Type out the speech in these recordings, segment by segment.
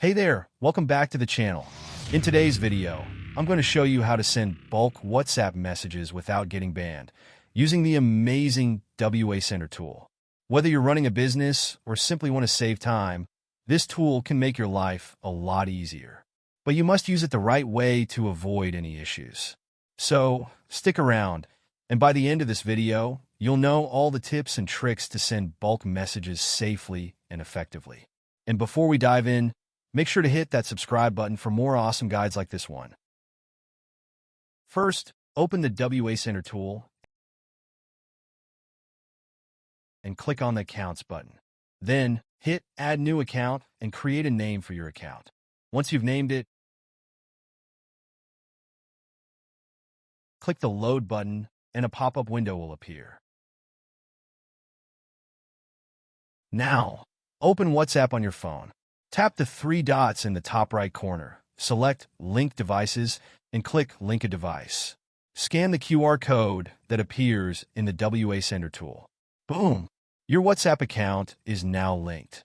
Hey there, welcome back to the channel. In today's video, I'm going to show you how to send bulk WhatsApp messages without getting banned, using the amazing WASender tool. Whether you're running a business or simply want to save time, this tool can make your life a lot easier. But you must use it the right way to avoid any issues. So, stick around, and by the end of this video, you'll know all the tips and tricks to send bulk messages safely and effectively. And before we dive in, make sure to hit that subscribe button for more awesome guides like this one. First, open the WASender tool and click on the Accounts button. Then, hit Add New Account and create a name for your account. Once you've named it, click the Load button and a pop-up window will appear. Now, open WhatsApp on your phone. Tap the three dots in the top right corner, select Link Devices, and click Link a Device. Scan the QR code that appears in the WASender tool. Boom! Your WhatsApp account is now linked.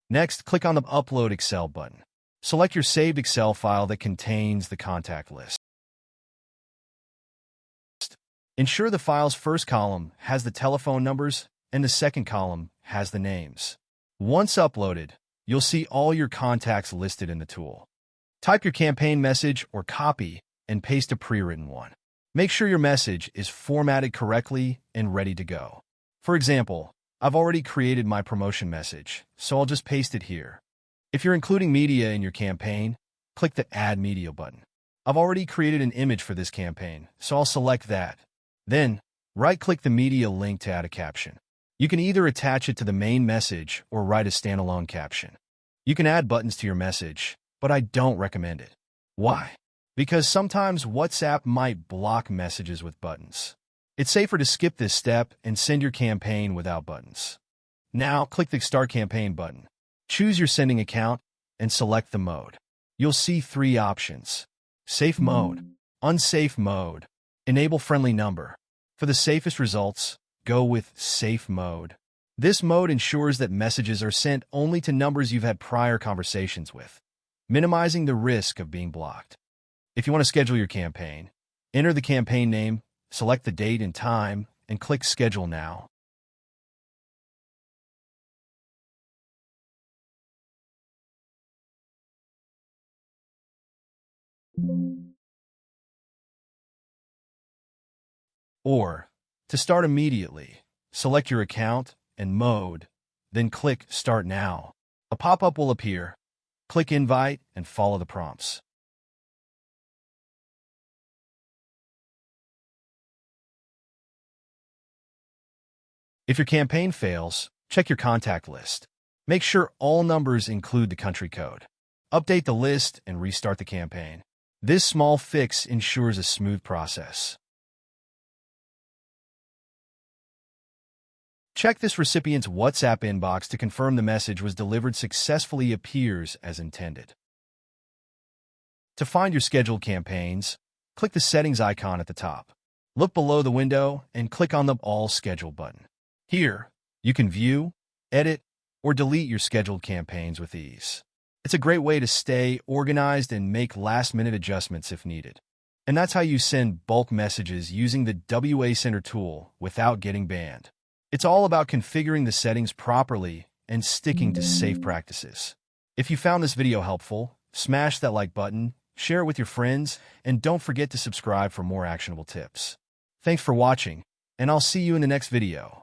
Next, click on the Upload Excel button. Select your saved Excel file that contains the contact list. Ensure the file's first column has the telephone numbers and the second column has the names. Once uploaded, you'll see all your contacts listed in the tool. Type your campaign message or copy and paste a pre-written one. Make sure your message is formatted correctly and ready to go. For example, I've already created my promotion message, so I'll just paste it here. If you're including media in your campaign, click the Add Media button. I've already created an image for this campaign, so I'll select that. Then, right-click the media link to add a caption. You can either attach it to the main message or write a standalone caption. You can add buttons to your message, but I don't recommend it. Why? Because sometimes WhatsApp might block messages with buttons. It's safer to skip this step and send your campaign without buttons. Now, click the Start Campaign button. Choose your sending account and select the mode. You'll see three options: Safe Mode, Unsafe Mode, Enable Friendly Number. For the safest results, go with Safe Mode. This mode ensures that messages are sent only to numbers you've had prior conversations with, minimizing the risk of being blocked. If you want to schedule your campaign, enter the campaign name, select the date and time, and click Schedule Now. Or, to start immediately, select your account and mode, then click Start Now. A pop-up will appear. Click Invite and follow the prompts. If your campaign fails, check your contact list. Make sure all numbers include the country code. Update the list and restart the campaign. This small fix ensures a smooth process. Check this recipient's WhatsApp inbox to confirm the message was delivered successfully appears as intended. To find your scheduled campaigns, click the Settings icon at the top. Look below the window and click on the All Scheduled button. Here, you can view, edit, or delete your scheduled campaigns with ease. It's a great way to stay organized and make last-minute adjustments if needed. And that's how you send bulk messages using the WASender tool without getting banned. It's all about configuring the settings properly and sticking to safe practices. If you found this video helpful, smash that like button, share it with your friends, and don't forget to subscribe for more actionable tips. Thanks for watching, and I'll see you in the next video.